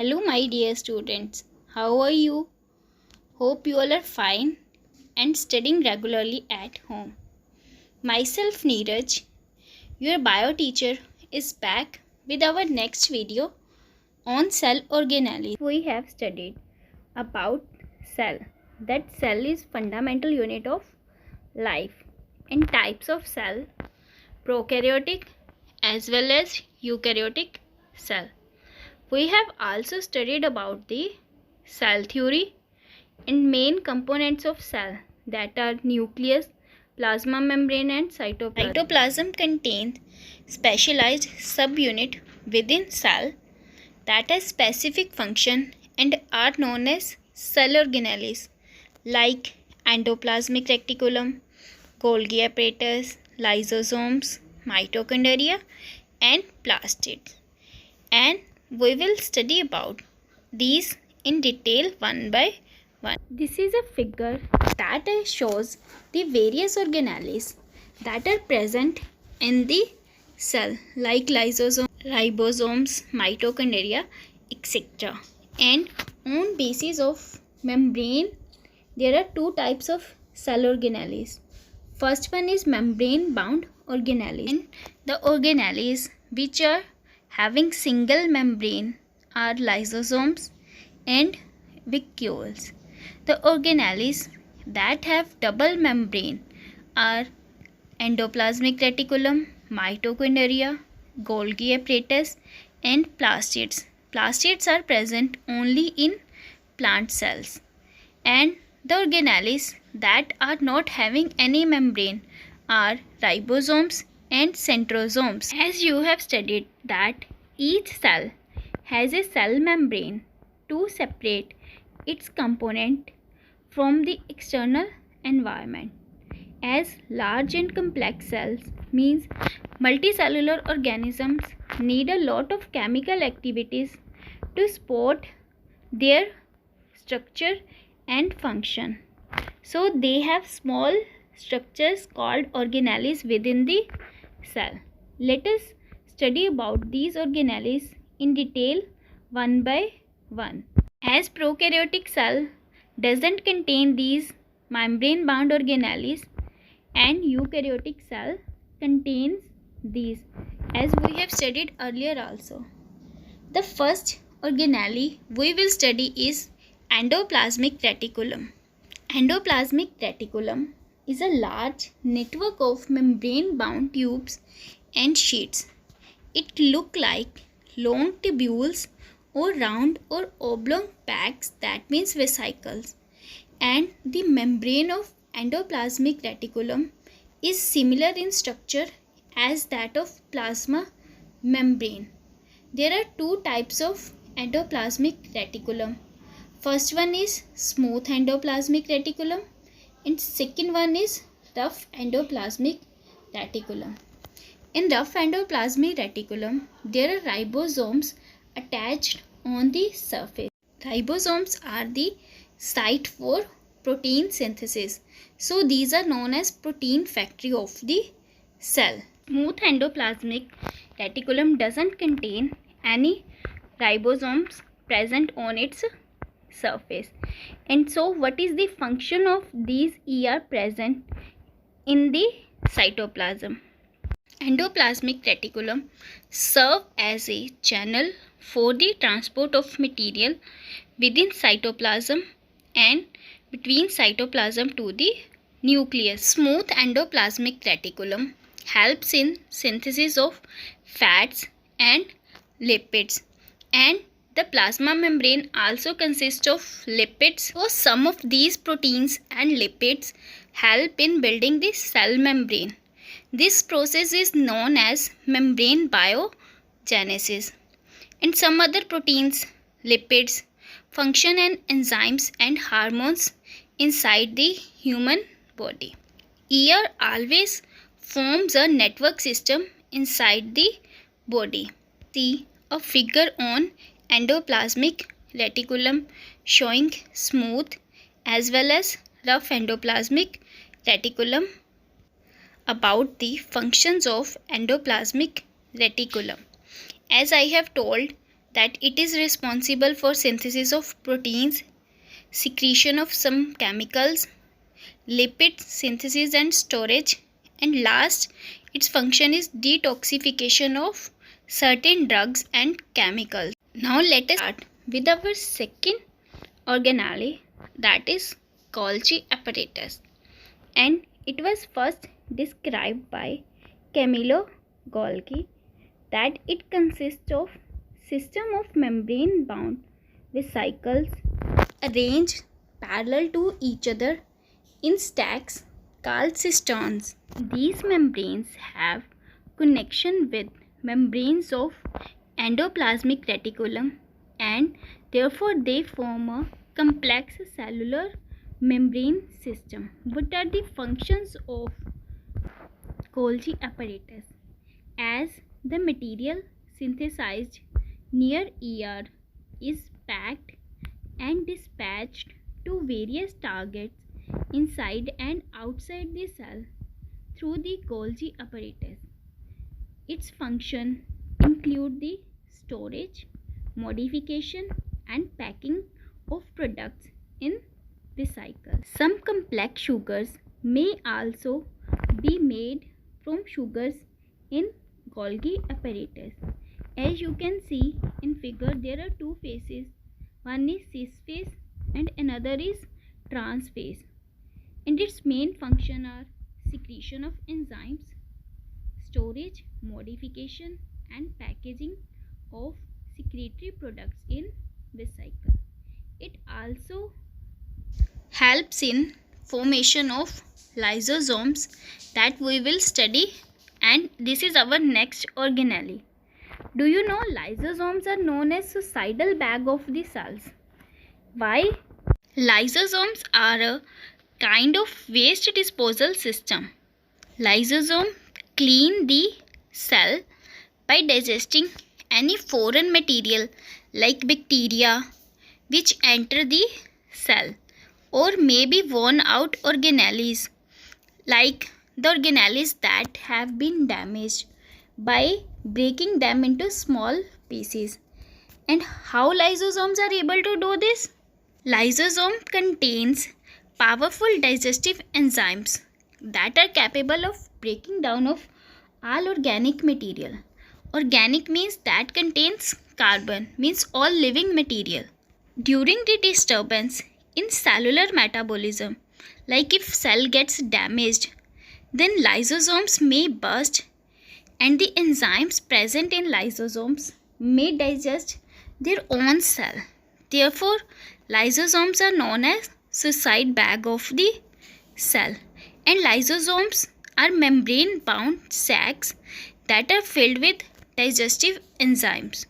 Hello, my dear students. How are you? Hope you all are fine and studying regularly at home. Myself, Neeraj, your bio teacher, is back with our next video on cell organelles. We have studied about cell. That cell is fundamental unit of life and types of cell, prokaryotic as well as eukaryotic cell. We have also studied about the cell theory and main components of cell, that are nucleus, plasma membrane and cytoplasm. Cytoplasm contains specialized subunit within cell that has specific function and are known as cell organelles, like endoplasmic reticulum, Golgi apparatus, lysosomes, mitochondria and plastids. And we will study about these in detail one by one. This is a figure that shows the various organelles that are present in the cell, like lysosomes, ribosomes, mitochondria, etc. And on basis of membrane, there are two types of cell organelles. First one is membrane bound organelles, and the organelles which are having single membrane are lysosomes and vacuoles. The organelles that have double membrane are endoplasmic reticulum, mitochondria, Golgi apparatus and plastids. Plastids are present only in plant cells. And the organelles that are not having any membrane are ribosomes and centrosomes. As you have studied that each cell has a cell membrane to separate its component from the external environment. As large and complex cells means multicellular organisms need a lot of chemical activities to support their structure and function. So they have small structures called organelles within the cell. Let us study about these organelles in detail one by one. As prokaryotic cell doesn't contain these membrane bound organelles, and eukaryotic cell contains these, as we have studied earlier also. The first organelle we will study is endoplasmic reticulum. Endoplasmic reticulum is a large network of membrane bound tubes and sheets. It look like long tubules or round or oblong bags, that means vesicles, and the membrane of endoplasmic reticulum is similar in structure as that of plasma membrane. There are two types of endoplasmic reticulum. First one is smooth endoplasmic reticulum and second one is rough endoplasmic reticulum. In rough endoplasmic reticulum, there are ribosomes attached on the surface. Ribosomes are the site for protein synthesis. So these are known as protein factory of the cell. Smooth endoplasmic reticulum doesn't contain any ribosomes present on its surface. And so what is the function of these ER present in the cytoplasm? Endoplasmic reticulum serve as a channel for the transport of material within cytoplasm and between cytoplasm to the nucleus. Smooth endoplasmic reticulum helps in synthesis of fats and lipids, and the plasma membrane also consists of lipids. So some of these proteins and lipids help in building the cell membrane. This process is known as membrane biogenesis. And some other proteins, lipids, function and enzymes and hormones inside the human body. ER always forms a network system inside the body. See a figure on endoplasmic reticulum showing smooth as well as rough endoplasmic reticulum. About the functions of endoplasmic reticulum. As I have told, that it is responsible for synthesis of proteins, secretion of some chemicals, lipid synthesis and storage, and last, its function is detoxification of certain drugs and chemicals. Now let us start with our second organelle, that is Golgi apparatus, and it was first described by Camillo Golgi that it consists of system of membrane bound vesicles arranged parallel to each other in stacks called cisterns. These membranes have connection with membranes of endoplasmic reticulum and therefore they form a complex cellular membrane system. What are the functions of Golgi apparatus? As the material synthesized near ER is packed and dispatched to various targets inside and outside the cell through the Golgi apparatus. Its function include the storage, modification and packing of products in vesicles. Some complex sugars may also be made from sugars in Golgi apparatus. As you can see in figure, there are two phases. One is cis phase and another is trans phase. And its main function are secretion of enzymes, storage, modification and packaging of secretory products in vesicle. It also helps in formation of lysosomes that we will study, and this is our next organelle. Do you know lysosomes are known as suicidal bag of the cells? Why? Lysosomes are a kind of waste disposal system. Lysosome clean the cell by digesting any foreign material like bacteria which enter the cell, or maybe worn out organelles like the organelles that have been damaged by breaking them into small pieces. And how lysosomes are able to do this? Lysosome contains powerful digestive enzymes that are capable of breaking down of all organic material. Organic means that contains carbon, means all living material. During the disturbance in cellular metabolism, like if cell gets damaged, then lysosomes may burst and the enzymes present in lysosomes may digest their own cell. Therefore, lysosomes are known as suicide bag of the cell. And lysosomes are membrane bound sacs that are filled with digestive enzymes.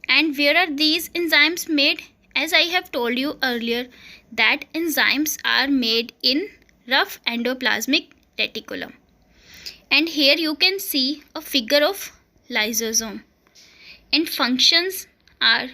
And where are these enzymes made? As I have told you earlier, that enzymes are made in rough endoplasmic reticulum. And here you can see a figure of lysosome. And functions are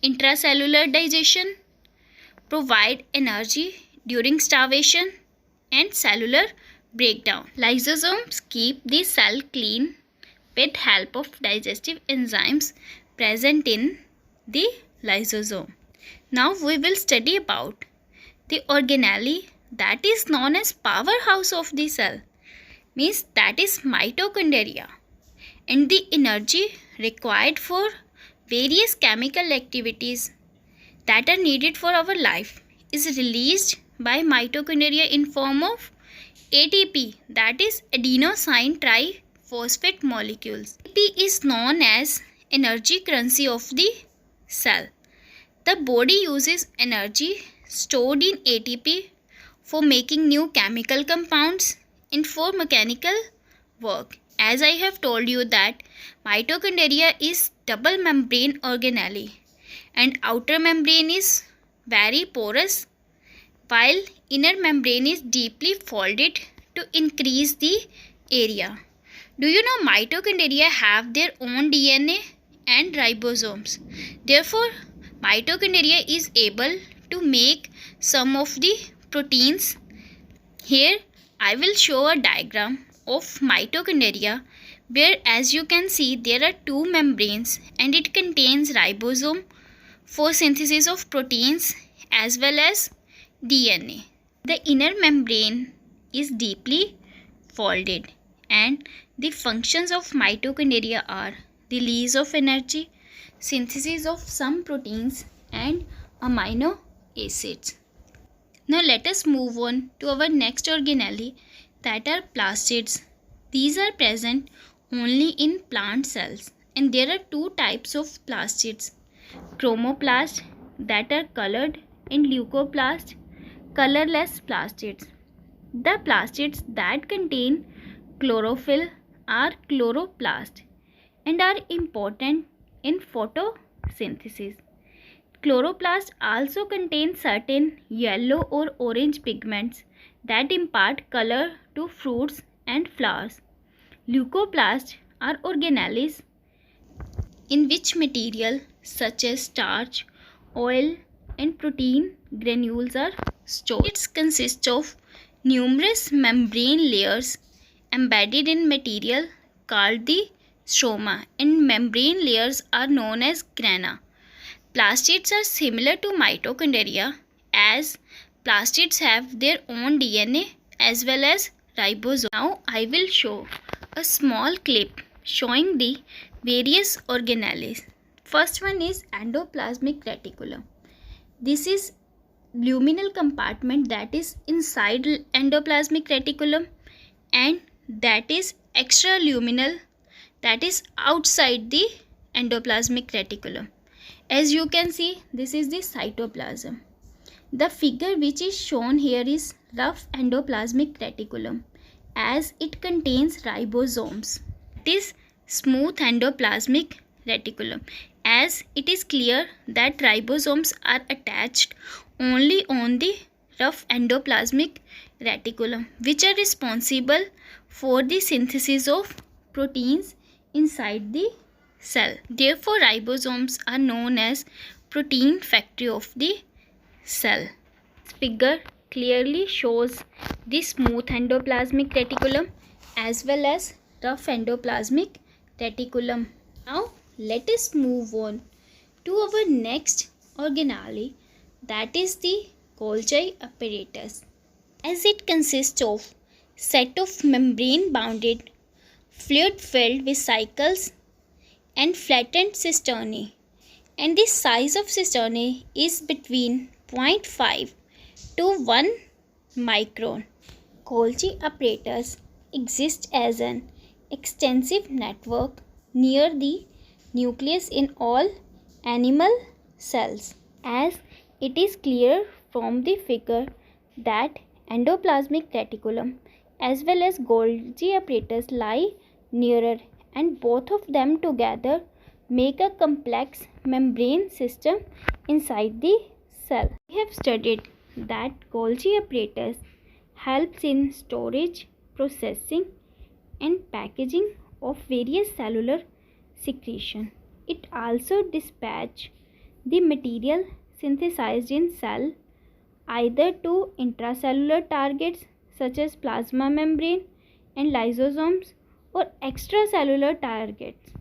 intracellular digestion, provide energy during starvation, and cellular breakdown. Lysosomes keep the cell clean with help of digestive enzymes present in the lysosome. Now we will study about the organelle that is known as powerhouse of the cell, means that is mitochondria, and the energy required for various chemical activities that are needed for our life is released by mitochondria in form of ATP, that is adenosine triphosphate molecules. ATP is known as energy currency of the cell. The body uses energy stored in ATP for making new chemical compounds and for mechanical work. As I have told you that mitochondria is double membrane organelle and outer membrane is very porous while inner membrane is deeply folded to increase the area. Do you know mitochondria have their own DNA and ribosomes? Therefore, mitochondria is able to make some of the proteins. Here I will show a diagram of mitochondria where, as you can see, there are two membranes and it contains ribosome for synthesis of proteins as well as DNA. The inner membrane is deeply folded and the functions of mitochondria are release of energy, synthesis of some proteins and amino acids. Now let us move on to our next organelle, that are plastids. These are present only in plant cells and there are two types of plastids: chromoplast, that are colored, and leucoplast, colorless plastids. The plastids that contain chlorophyll are chloroplast and are important in photosynthesis. Chloroplast also contains certain yellow or orange pigments that impart color to fruits and flowers. Leucoplasts are organelles in which material such as starch, oil, and protein granules are stored. It consists of numerous membrane layers embedded in material called the stroma, and membrane layers are known as grana. Plastids are similar to mitochondria, as plastids have their own DNA as well as ribosome. Now I will show a small clip showing the various organelles. First one is endoplasmic reticulum. This is luminal compartment that is inside endoplasmic reticulum, and that is extraluminal, that is outside the endoplasmic reticulum. As you can see, this is the cytoplasm. The figure which is shown here is rough endoplasmic reticulum, as it contains ribosomes. It is smooth endoplasmic reticulum, as it is clear that ribosomes are attached only on the rough endoplasmic reticulum, which are responsible for the synthesis of proteins inside the cell. Therefore, ribosomes are known as protein factory of the cell. This figure clearly shows the smooth endoplasmic reticulum as well as rough endoplasmic reticulum. Now let us move on to our next organelle, that is the Golgi apparatus, as it consists of set of membrane bounded fluid filled vesicles and flattened cisternae, and the size of cisternae is between 0.5 to 1 micron. Golgi apparatus exists as an extensive network near the nucleus in all animal cells, as it is clear from the figure that endoplasmic reticulum as well as Golgi apparatus lie nearer, and both of them together make a complex membrane system inside the cell. We have studied that Golgi apparatus helps in storage, processing, and packaging of various cellular secretion. It also dispatches the material synthesized in cell either to intracellular targets such as plasma membrane and lysosomes, or extracellular targets,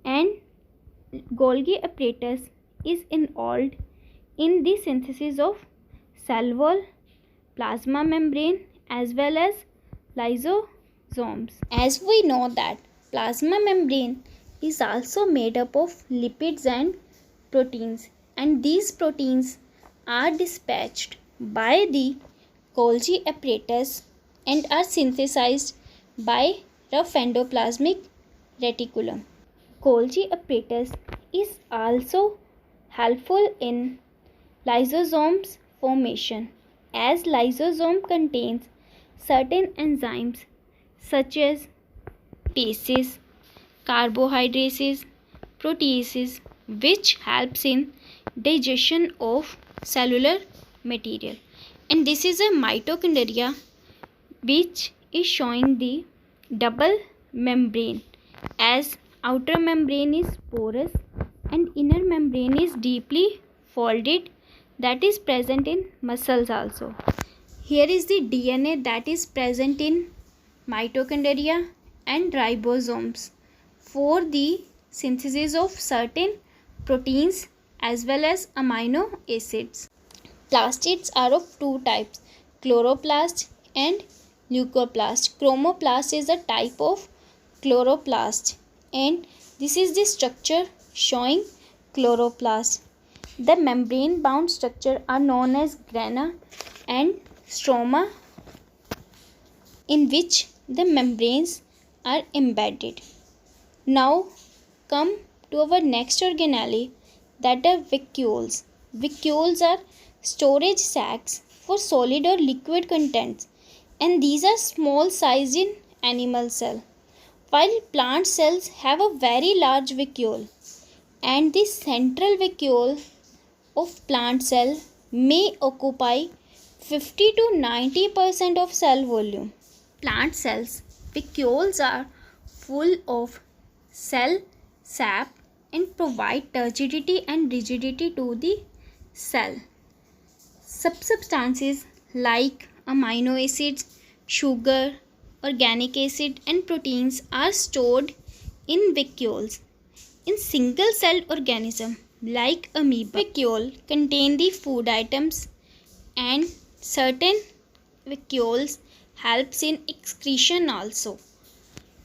and Golgi apparatus is involved in the synthesis of cell wall, plasma membrane as well as lysosomes. As we know that plasma membrane is also made up of lipids and proteins, and these proteins are dispatched by the Golgi apparatus and are synthesized by rough endoplasmic reticulum. Golgi apparatus is also helpful in lysosomes formation, as lysosome contains certain enzymes such as bases, carbohydrates, proteases, which helps in digestion of cellular material. And this is a mitochondria which is showing the double membrane, as outer membrane is porous and inner membrane is deeply folded, that is present in muscles also. Here is the DNA that is present in mitochondria, and ribosomes for the synthesis of certain proteins as well as amino acids. Plastids are of two types, chloroplast and leucoplast. Chromoplast is a type of chloroplast and this is the structure showing chloroplast. The membrane bound structure are known as grana and stroma, in which the membranes are embedded. Now come to our next organelle, that are vacuoles. Vacuoles are storage sacs for solid or liquid contents, and these are small sized in animal cell, while plant cells have a very large vacuole, and the central vacuole of plant cell may occupy 50 to 90% of cell volume. Plant cells vacuoles are full of cell sap and provide turgidity and rigidity to the cell. Substances like amino acids, sugar, organic acid and proteins are stored in vacuoles. In single celled organism like amoeba, vacuole contain the food items, and certain vacuoles helps in excretion also.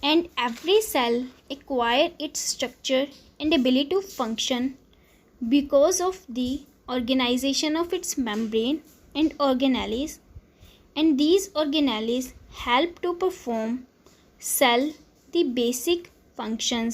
And every cell acquire its structure and ability to function because of the organization of its membrane and organelles, and these organelles help to perform cell the basic functions